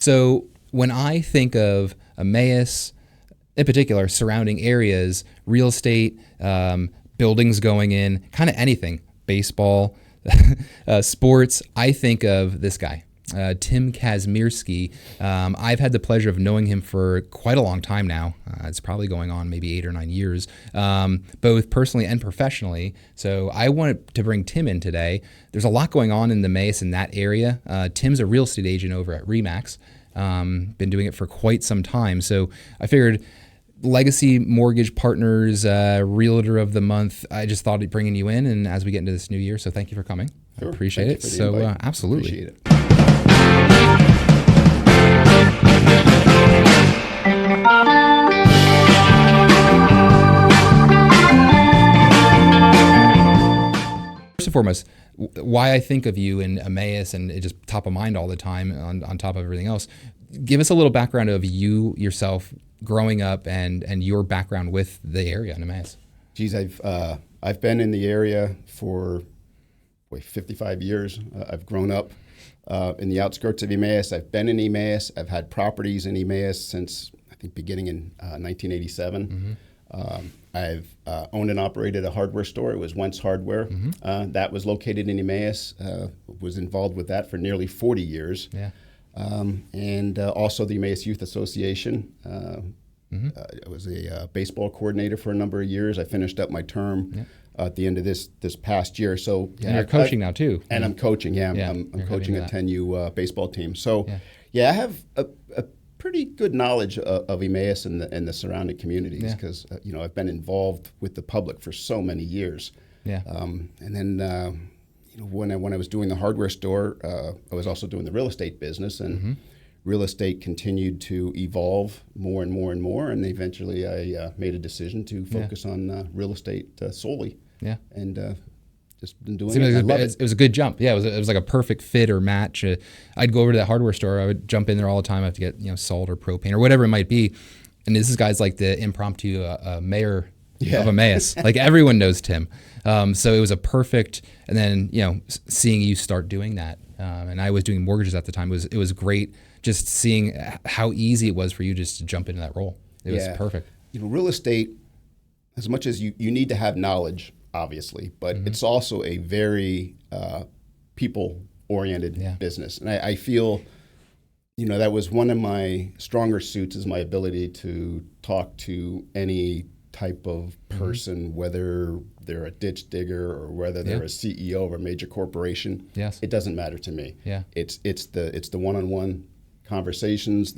So when I think of Emmaus, in particular, surrounding areas, real estate, buildings going in, kind of anything, baseball, sports, I think of this guy, Tim Kazmierski. I've had the pleasure of knowing him for quite a long time now. It's probably going on maybe 8 or 9 years, both personally and professionally. So I wanted to bring Tim in today. There's a lot going on in the Emmaus in that area. Tim's a real estate agent over at RE/MAX. Been doing it for quite some time. So I figured Legacy Mortgage Partners, Realtor of the Month. I just thought of bringing you in, and as we get into this new year, so thank you for coming. Sure. I appreciate it. So absolutely. Appreciate it. First and foremost, why I think of you in Emmaus, and it just top of mind all the time on top of everything else. Give us a little background of you yourself growing up and your background with the area in Emmaus. Geez, I've been in the area for 55 years. I've grown up in the outskirts of Emmaus. I've been in Emmaus. I've had properties in Emmaus since I think beginning in 1987. Mm-hmm. I've owned and operated a hardware store. It was Once Hardware. Mm-hmm. That was located in Emmaus. Was involved with that for nearly 40 years. Yeah. And also the Emmaus Youth Association. I was a baseball coordinator for a number of years. I finished up my term at the end of this past year. So and you're coaching now too. And I'm coaching. I'm coaching a 10U baseball team. So I have a pretty good knowledge of Emmaus and the surrounding communities because I've been involved with the public for so many years. Yeah. And then. When I was doing the hardware store, I was also doing the real estate business, and real estate continued to evolve more and more and more. And eventually, I made a decision to focus on real estate solely. Yeah, and just been doing it. It was a good jump. Yeah, it was like a perfect fit or match. I'd go over to that hardware store. I would jump in there all the time. I have to get salt or propane or whatever it might be. And this is guys like the impromptu mayor of Emmaus. Like everyone knows Tim. So it was a perfect, and then, seeing you start doing that. And I was doing mortgages at the time. It was great just seeing how easy it was for you just to jump into that role. It was perfect. Real estate, as much as you need to have knowledge, obviously, but it's also a very people-oriented business. And I feel, that was one of my stronger suits is my ability to talk to any type of person, whether they're a ditch digger or whether they're a CEO of a major corporation. Yes, it doesn't matter to me. Yeah, it's the one-on-one conversations.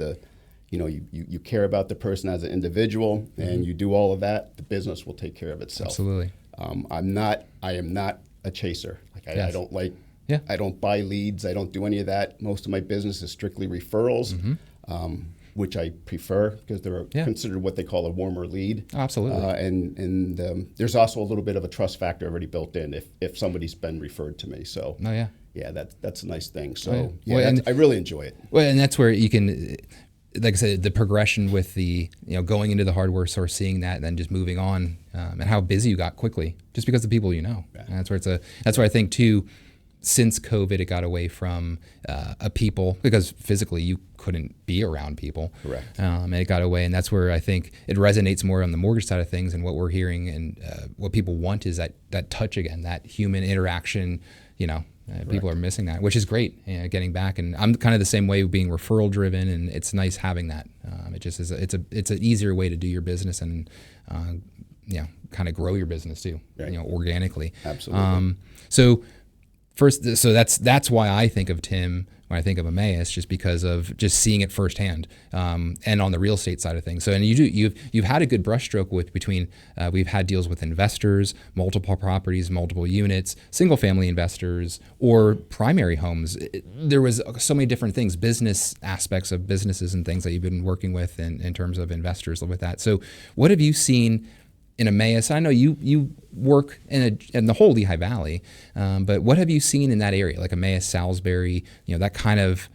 You care about the person as an individual, and you do all of that. The business will take care of itself. Absolutely. I am not a chaser. I don't like. Yeah. I don't buy leads. I don't do any of that. Most of my business is strictly referrals. Which I prefer because they're considered what they call a warmer lead. Absolutely. And there's also a little bit of a trust factor already built in if somebody's been referred to me. So that's a nice thing. So I really enjoy it. Well, and that's where you can, like I said, the progression with the going into the hardware store, seeing that, and then just moving on, and how busy you got quickly, just because of the people you know. Yeah. And that's where I think too. Since COVID, it got away from people because physically you couldn't be around people. Correct. And it got away, and that's where I think it resonates more on the mortgage side of things. And what we're hearing and what people want is that touch again, that human interaction. People are missing that, which is great. Getting back, and I'm kind of the same way, being referral driven, and it's nice having that. It just is. It's an easier way to do your business and kind of grow your business too. Right. Organically. Absolutely. So that's why I think of Tim when I think of Emmaus, just because of just seeing it firsthand, and on the real estate side of things. So, and you've had a good brushstroke between we've had deals with investors, multiple properties, multiple units, single family investors, or primary homes. There was so many different things, business aspects of businesses and things that you've been working with in terms of investors with that. So, what have you seen in Emmaus? I know you work in the whole Lehigh Valley, but what have you seen in that area, like Emmaus, Salisbury, that kind of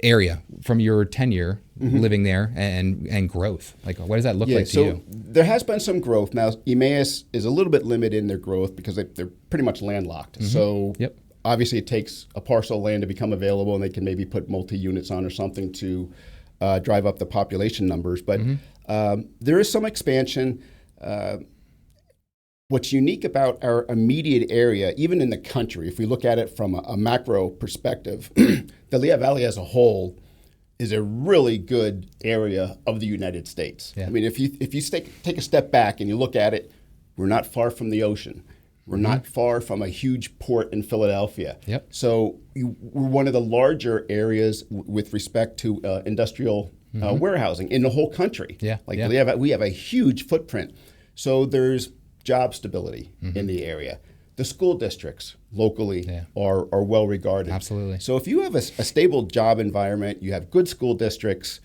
area from your tenure living there and growth? Like, what does that look like to you? There has been some growth. Now, Emmaus is a little bit limited in their growth because they're pretty much landlocked. So obviously it takes a parcel of land to become available, and they can maybe put multi-units on or something to drive up the population numbers. But there is some expansion. What's unique about our immediate area, even in the country, if we look at it from a macro perspective, the Lehigh Valley as a whole is a really good area of the United States. Yeah. I mean, if you take a step back and you look at it, we're not far from the ocean. We're not far from a huge port in Philadelphia. Yep. So we're one of the larger areas with respect to industrial warehousing in the whole country. Yeah. Like we have a huge footprint. So there's job stability in the area. The school districts locally are well regarded. Absolutely. So if you have a stable job environment, you have good school districts,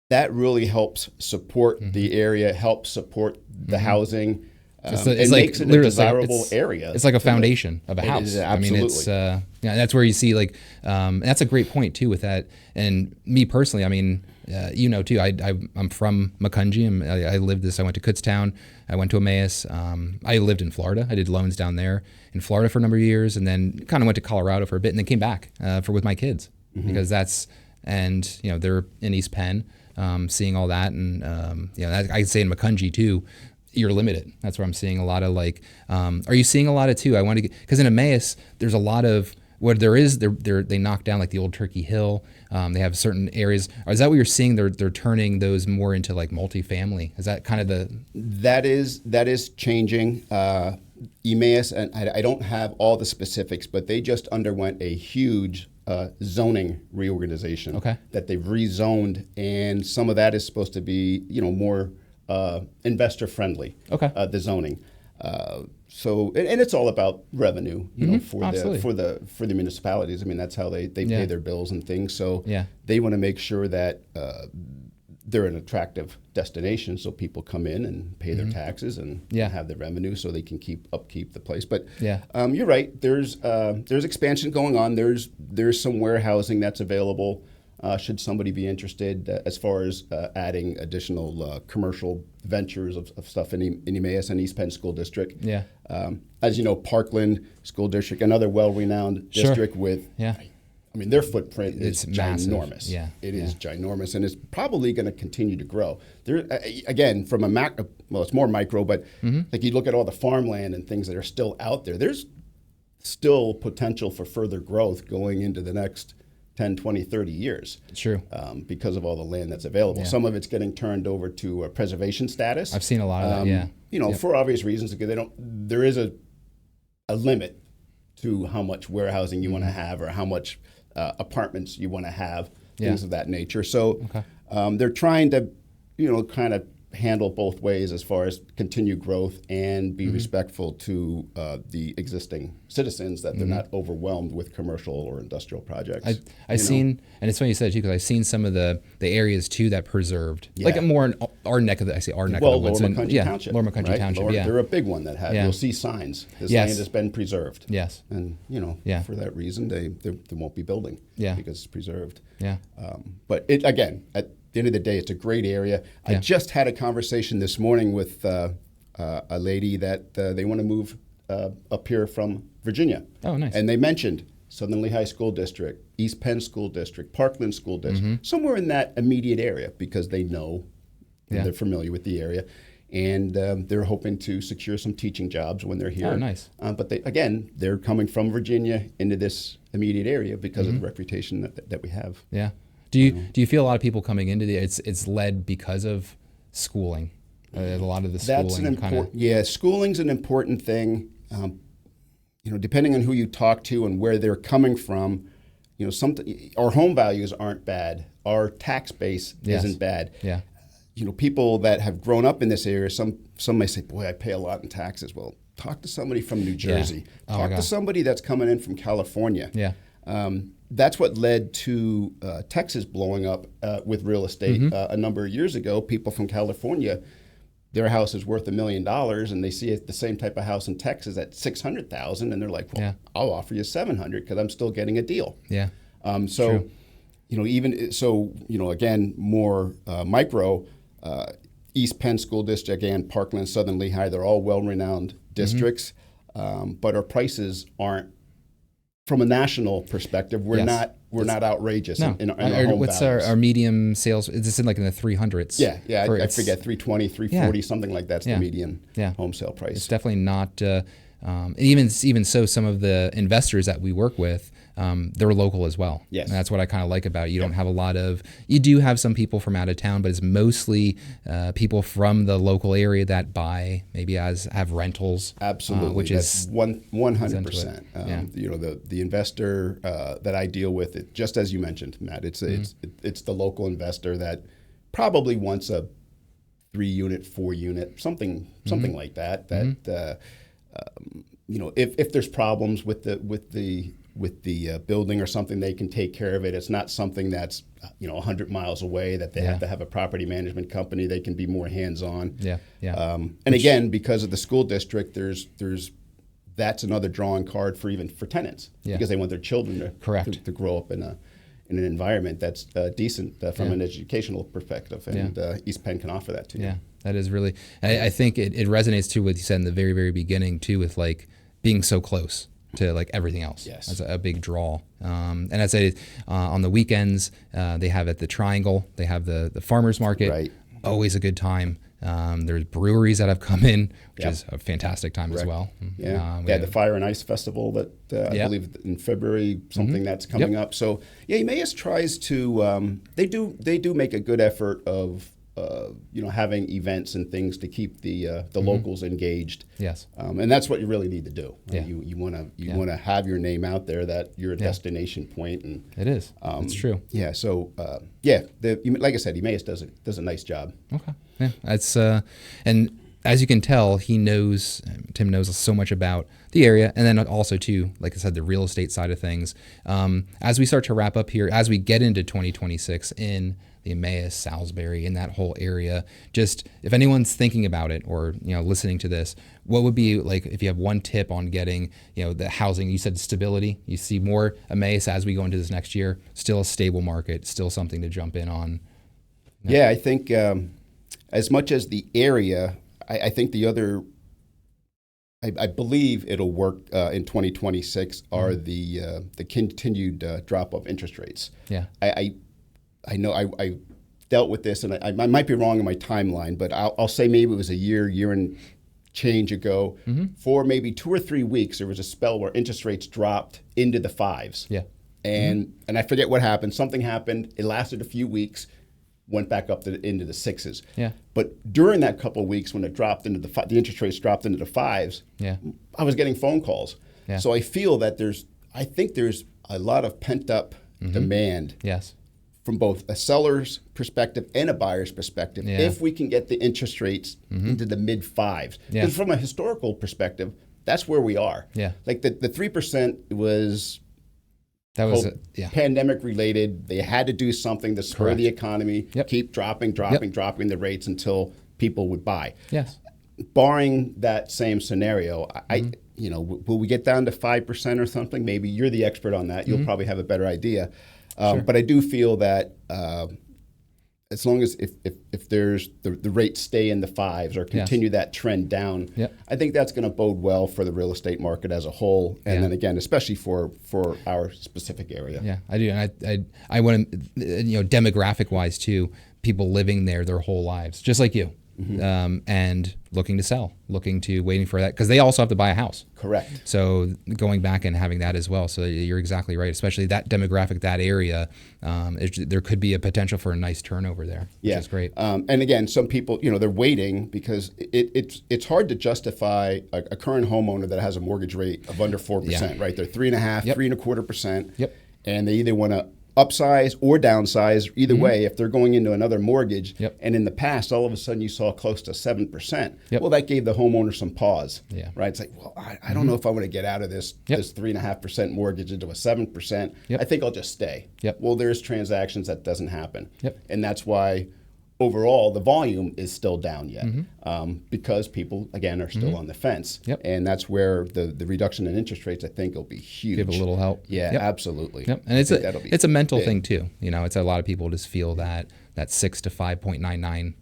that really helps support the area, helps support the housing. It makes it a desirable area. It's like a foundation of a house. Absolutely. I mean, it's that's where you see that's a great point too with that. And me personally, I mean, too. I'm from Macungie. I lived this. I went to Kutztown. I went to Emmaus. I lived in Florida. I did loans down there in Florida for a number of years, and then kind of went to Colorado for a bit, and then came back with my kids because they're in East Penn, seeing all that, and I say in Macungie too. You're limited. That's where I'm seeing a lot of are you seeing a lot of too? I want to because in Emmaus there's a lot of what there is. They knock down like the old Turkey Hill. They have certain areas. Is that what you're seeing? They're turning those more into like multifamily. Is that kind of that is changing. Emmaus, and I don't have all the specifics, but they just underwent a huge zoning reorganization. Okay. That they've rezoned, and some of that is supposed to be more investor friendly. Okay. The zoning. So it's all about revenue, for the municipalities. I mean, that's how they pay their bills and things. So they want to make sure that they're an attractive destination, so people come in and pay their taxes and have the revenue, so they can upkeep the place. But you're right. There's expansion going on. There's some warehousing that's available. Should somebody be interested as far as adding additional commercial ventures of stuff in Emmaus and East Penn School District. Yeah. As you know, Parkland School District, another well-renowned district with, I mean, their footprint is ginormous. Yeah. It is ginormous, and it's probably going to continue to grow. There, again, from a macro, well, it's more micro, but like you look at all the farmland and things that are still out there, there's still potential for further growth going into the next 10, 20, 30 years. True. Because of all the land that's available. Some of it's getting turned over to preservation status. I've seen a lot of that, for obvious reasons, because there is a limit to how much warehousing you want to have or how much apartments you want to have, things of that nature. So they're trying to, kind of handle both ways as far as continued growth and be respectful to the existing citizens, that they're not overwhelmed with commercial or industrial projects. I've seen, and it's funny you said it too, because I've seen some of the areas too that preserved, like more in our neck of the, I say our neck of the woods. Lower Macungie Township. Lower Macungie Township, They're a big one that have, you'll see signs. This land has been preserved. Yes. And, for that reason, they won't be building because it's preserved. Yeah. But again, at the end of the day, it's a great area. I just had a conversation this morning with a lady that they want to move up here from Virginia. Oh, nice. And they mentioned Southern Lehigh School District, East Penn School District, Parkland School District, somewhere in that immediate area, because they know, they're familiar with the area. And they're hoping to secure some teaching jobs when they're here. Oh, nice. But they're coming from Virginia into this immediate area because of the reputation that we have. Yeah. Do you feel a lot of people coming into it's led because of schooling? A lot of the schooling schooling's an important thing. Depending on who you talk to and where they're coming from, our home values aren't bad. Our tax base isn't bad. Yeah. People that have grown up in this area, some may say, "Boy, I pay a lot in taxes." Well, talk to somebody from New Jersey. Yeah. Talk to somebody that's coming in from California. Yeah. That's what led to Texas blowing up with real estate a number of years ago. People from California, their house is worth $1 million, and they see the same type of house in Texas at $600,000, and they're like, "Well, I'll offer you $700 because I'm still getting a deal." Yeah. True. Again, more micro. East Penn School District and Parkland, Southern Lehigh, they're all well-renowned districts, but our prices aren't from a national perspective, we're not outrageous in our home what's values. our medium sales? Is this in like in the 300s? Yeah. I forget 320, 340, something like that's the median home sale price. It's definitely not. Even so, some of the investors that we work with, they're local as well. Yes. And that's what I kind of like about it. You don't have a lot of. You do have some people from out of town, but it's mostly people from the local area that buy, maybe have rentals. Absolutely, which that's is 100%. You know, the investor that I deal with, just as you mentioned, Matt, it's the local investor that probably wants a 3-unit, 4-unit, something like that. You know, if there's problems with the building or something, they can take care of it. It's not something that's 100 miles away that they have to have a property management company. They can be more hands-on. And again, because of the school district, that's another drawing card for tenants because they want their children to grow up in an environment that's decent from an educational perspective, and East Penn can offer that to you. Yeah, that is really. I think it resonates too with what you said in the very, very beginning too, with like being so close to like everything else. Yes. That's a big draw. And I'd say on the weekends they have at the Triangle, they have the farmers market. Right. Always a good time. There's breweries that have come in, which is a fantastic time as well. Yeah, the Fire and Ice Festival that I believe in February, something that's coming up. So Emmaus tries to. They do make a good effort of having events and things to keep the locals engaged. Yes, and that's what you really need to do. Yeah. You want to have your name out there, that you're a destination point, and it is. It's true. Yeah. So like I said, Emmaus does a nice job. Okay. Yeah, that's and as you can tell, Tim knows so much about the area, and then also too, like I said, the real estate side of things. As we start to wrap up here, as we get into 2026 in the Emmaus, Salisbury, in that whole area, just if anyone's thinking about it or listening to this, what would be like if you have one tip on getting the housing? You said stability. You see more Emmaus as we go into this next year. Still a stable market. Still something to jump in on. Yeah, I think as much as the area, I think the other. I believe it'll work in 2026 are the continued drop of interest rates. Yeah. I know I dealt with this, and I might be wrong in my timeline, but I'll say maybe it was a year and change ago. For maybe 2 or 3 weeks, there was a spell where interest rates dropped into the 5s. Yeah. And I forget what happened. Something happened. It lasted a few weeks, went back up into the 6s. Yeah. But during that couple of weeks when it dropped into the interest rates dropped into the 5s, I was getting phone calls. Yeah. So I feel that I think there's a lot of pent up demand. Yes. From both a seller's perspective and a buyer's perspective, if we can get the interest rates into the mid 5s. Because from a historical perspective, that's where we are. Yeah. Like the 3% was pandemic related. They had to do something to spur the economy, keep dropping the rates until people would buy. Yes. Barring that same scenario, will we get down to 5% or something? Maybe you're the expert on that. You'll probably have a better idea. But I do feel that as long as if there's the rates stay in the 5s or continue that trend down, I think that's going to bode well for the real estate market as a whole. And then again, especially for our specific area. Yeah, I do. And I want to, demographic wise too, people living there their whole lives, just like you. And looking to sell, waiting for that, because they also have to buy a house. Correct. So going back and having that as well. So you're exactly right, especially that demographic, that area, there could be a potential for a nice turnover there, which is great. And again, some people, they're waiting because it's hard to justify a current homeowner that has a mortgage rate of under 4%, right? They're 3.5%, 3.25%. Yep. And they either want to upsize or downsize, either way, if they're going into another mortgage. And in the past, all of a sudden you saw close to 7%. Well, that gave the homeowner some pause, right? It's like, well, I don't know if I want to get out of this 3.5% mortgage into a 7%. I think I'll just stay. Well, there's transactions that doesn't happen. And that's why overall the volume is still down yet, because people, again, are still on the fence. And that's where the reduction in interest rates, I think, will be huge. Give a little help. Yeah, absolutely. And it's a mental thing too. It's a lot of people just feel that 6 to 5.99.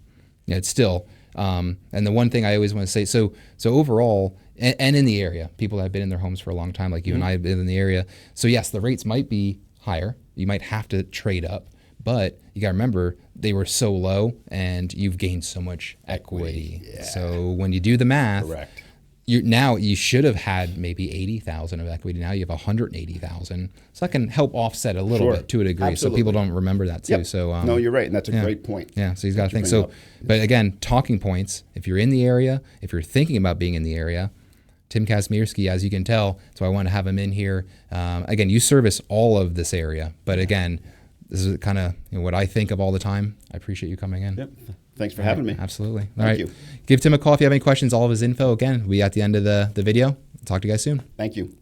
It's still. And the one thing I always want to say, so overall, and in the area. People that have been in their homes for a long time, like you and I have been in the area. So yes, the rates might be higher. You might have to trade up, but you got to remember they were so low and you've gained so much equity. Yeah. So when you do the math, Correct. you should have had maybe 80,000 of equity. Now you have 180,000. So that can help offset a little bit to a degree. Absolutely. So people don't remember that too. Yep. So no, you're right, and that's a great point. Yeah, so he's got to think. bring So, up. but again, talking points. If you're in the area, if you're thinking about being in the area, Tim Kazmierski, as you can tell, so I want to have him in here. Again, you service all of this area, but again, this is kind of what I think of all the time. I appreciate you coming in. Yep. Thanks for having me. Absolutely. Thank you. Give Tim a call if you have any questions. All of his info, again, will be at the end of the video. Talk to you guys soon. Thank you.